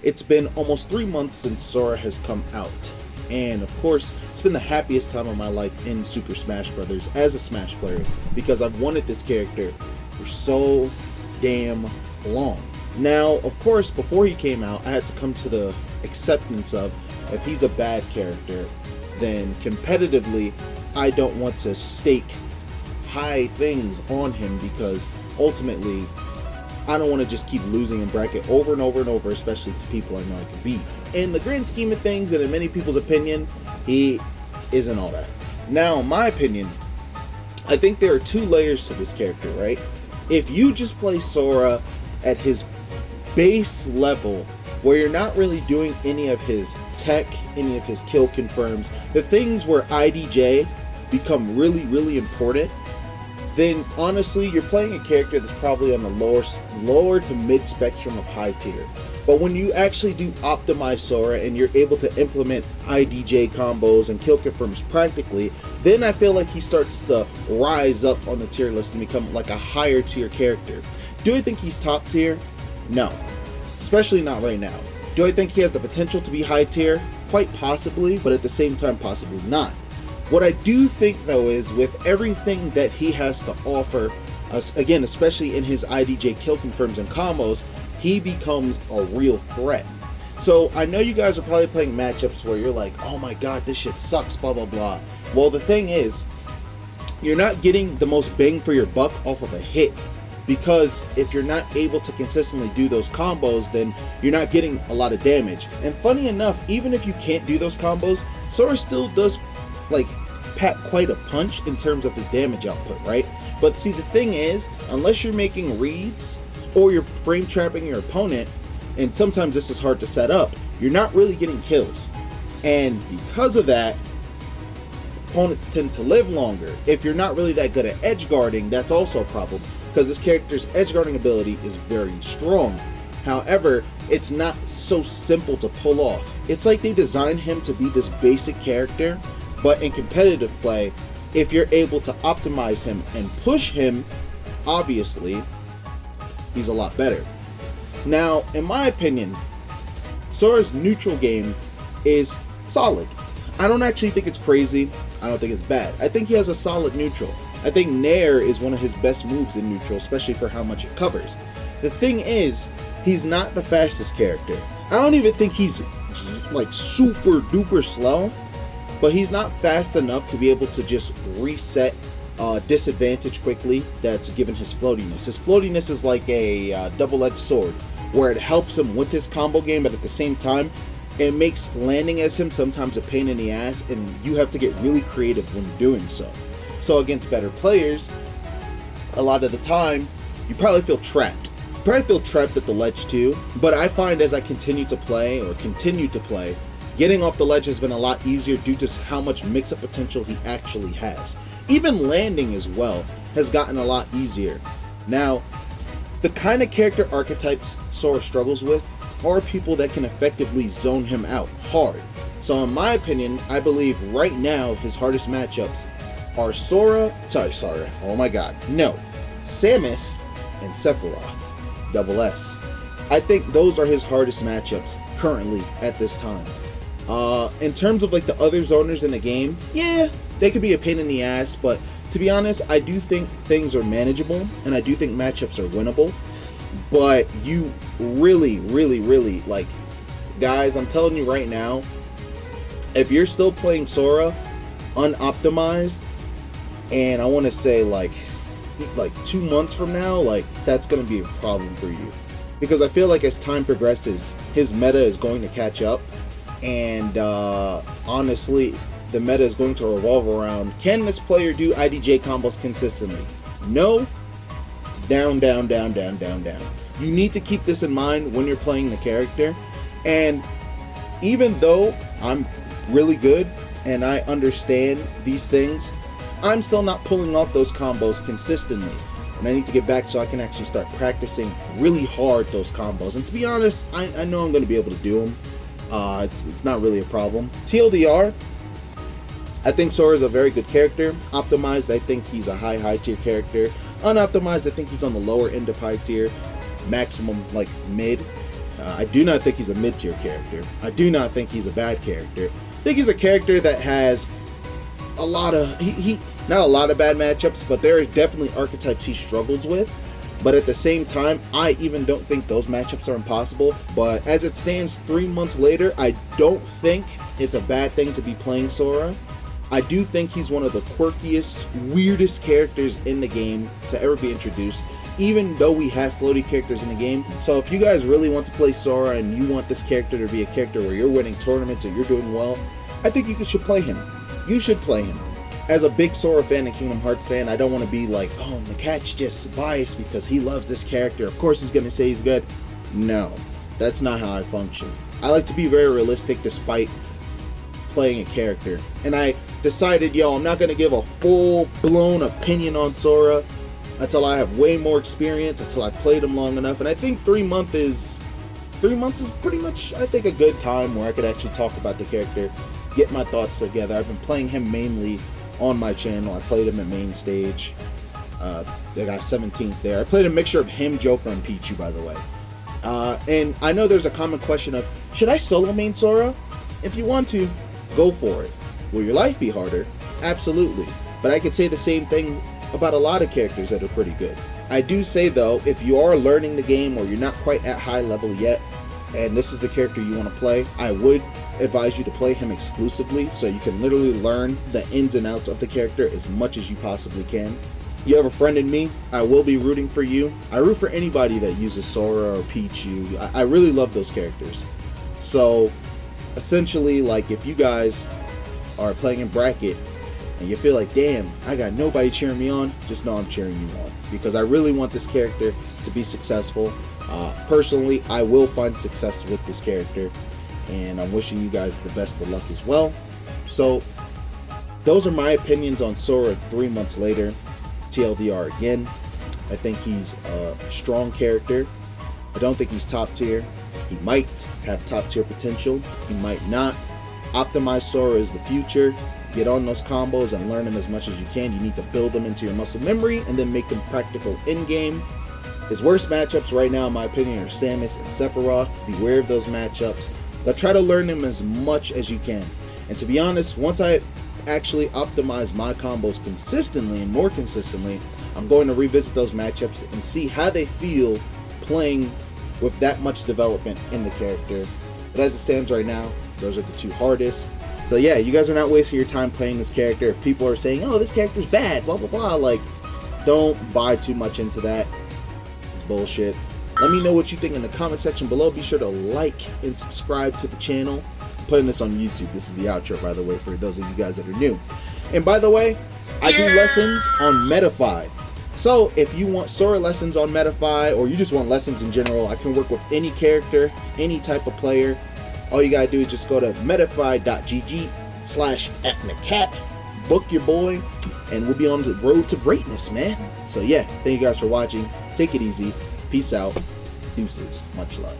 It's been almost 3 months since Sora has come out. And of course, it's been the happiest time of my life in Super Smash Bros. As a Smash player, because I've wanted this character for so damn long. Now, of course, before he came out, I had to come to the acceptance of, if he's a bad character, then competitively, I don't want to stake high things on him, because ultimately, I don't want to just keep losing in bracket over and over and over, especially to people I know I can beat. In the grand scheme of things, and in many people's opinion, he isn't all that. Now, in my opinion, I think there are two layers to this character, right? If you just play Sora at his base level, where you're not really doing any of his tech, any of his kill confirms, the things where IDJ become really, really important, then honestly, you're playing a character that's probably on the lower to mid spectrum of high tier. But when you actually do optimize Sora and you're able to implement IDJ combos and kill confirms practically, then I feel like he starts to rise up on the tier list and become like a higher tier character. Do I think he's top tier? No. Especially not right now. Do I think he has the potential to be high tier? Quite possibly, but at the same time, possibly not. What I do think, though, is with everything that he has to offer, again, especially in his IDJ kill confirms and combos, he becomes a real threat. So I know you guys are probably playing matchups where you're like, oh my god, this shit sucks, blah, blah, blah. Well, the thing is, you're not getting the most bang for your buck off of a hit. Because if you're not able to consistently do those combos, then you're not getting a lot of damage. And funny enough, even if you can't do those combos, Sora still does like pack quite a punch in terms of his damage output, right? But see, the thing is, unless you're making reads or you're frame trapping your opponent, and sometimes this is hard to set up, you're not really getting kills. And because of that, opponents tend to live longer. If you're not really that good at edge guarding, that's also a problem, because this character's edge guarding ability is very strong. However, it's not so simple to pull off. It's like they designed him to be this basic character, but in competitive play, if you're able to optimize him and push him, obviously, he's a lot better. Now, in my opinion, Sora's neutral game is solid. I don't actually think it's crazy. I don't think it's bad. I think he has a solid neutral. I think Nair is one of his best moves in neutral, especially for how much it covers. The thing is, he's not the fastest character. I don't even think he's like super duper slow, but he's not fast enough to be able to just reset disadvantage quickly that's given his floatiness. His floatiness is like a double-edged sword, where it helps him with his combo game, but at the same time, it makes landing as him sometimes a pain in the ass, and you have to get really creative when doing so. So against better players, a lot of the time, you probably feel trapped. You probably feel trapped at the ledge too, but I find as I continue to play, getting off the ledge has been a lot easier due to how much mix-up potential he actually has. Even landing as well has gotten a lot easier. Now, the kind of character archetypes Sora struggles with are people that can effectively zone him out hard. So in my opinion, I believe right now his hardest matchups are Samus and Sephiroth, double S. I think those are his hardest matchups currently at this time. In terms of like the other zoners in the game, yeah, they could be a pain in the ass, but to be honest, I do think things are manageable, and I do think matchups are winnable. But you really, like, guys, I'm telling you right now, if you're still playing Sora unoptimized, and I want to say like 2 months from now, like, that's going to be a problem for you. Because I feel like as time progresses, his meta is going to catch up, and honestly, the meta is going to revolve around, can this player do IDJ combos consistently? No. Down. You need to keep this in mind when you're playing the character. And even though I'm really good and I understand these things, I'm still not pulling off those combos consistently. And I need to get back so I can actually start practicing really hard those combos. And to be honest, I know I'm going to be able to do them. It's not really a problem. TLDR, I think Sora is a very good character. Optimized, I think he's a high tier character. Unoptimized, I think he's on the lower end of high tier, maximum like mid. I do not think he's a mid-tier character. I do not think he's a bad character. I think he's a character that has a lot of not a lot of bad matchups, but there are definitely archetypes he struggles with. But at the same time, I even don't think those matchups are impossible. But as it stands 3 months later, I don't think it's a bad thing to be playing Sora. I do think he's one of the quirkiest, weirdest characters in the game to ever be introduced, even though we have floaty characters in the game. So if you guys really want to play Sora and you want this character to be a character where you're winning tournaments and you're doing well, I think you should play him. You should play him. As a big Sora fan and Kingdom Hearts fan, I don't want to be like, oh, NAKAT's just biased because he loves this character. Of course he's going to say he's good. No, that's not how I function. I like to be very realistic despite playing a character. And I decided, yo, I'm not going to give a full-blown opinion on Sora until I have way more experience, until I played him long enough. And I think 3 months is pretty much, I think, a good time where I could actually talk about the character, get my thoughts together. I've been playing him mainly on my channel. I played him at main stage. They got 17th there. I played a mixture of him, Joker, and Pichu, by the way. And I know there's a common question of, should I solo main Sora? If you want to, go for it. Will your life be harder? Absolutely. But I could say the same thing about a lot of characters that are pretty good. I do say though, if you are learning the game or you're not quite at high level yet, and this is the character you want to play, I would advise you to play him exclusively so you can literally learn the ins and outs of the character as much as you possibly can. You have a friend in me, I will be rooting for you. I root for anybody that uses Sora or Pichu. I really love those characters. So essentially, like, if you guys are playing in bracket and you feel like, damn, I got nobody cheering me on, just know I'm cheering you on, because I really want this character to be successful. Personally, I will find success with this character, and I'm wishing you guys the best of luck as well. So those are my opinions on Sora 3 months later. TLDR again, I think he's a strong character. I don't think he's top tier. He might have top tier potential, he might not. Optimize Sora is the future. Get on those combos and learn them as much as you can. You need to build them into your muscle memory and then make them practical in-game. His worst matchups right now, in my opinion, are Samus and Sephiroth. Beware of those matchups, but try to learn them as much as you can. And to be honest, once I actually optimize my combos consistently and more consistently, I'm going to revisit those matchups and see how they feel playing with that much development in the character. But as it stands right now, those are the two hardest. So yeah, you guys are not wasting your time playing this character. If people are saying, oh, this character's bad, blah, blah, blah, like, don't buy too much into that. It's bullshit. Let me know what you think in the comment section below. Be sure to like and subscribe to the channel. I'm putting this on YouTube. This is the outro, by the way, for those of you guys that are new. And by the way, I do lessons on Metafy. So if you want Sora lessons on Metafy, or you just want lessons in general, I can work with any character, any type of player. All you gotta do is just go to metafy.gg/@NAKAT, book your boy, and we'll be on the road to greatness, man. So yeah, thank you guys for watching. Take it easy. Peace out. Deuces. Much love.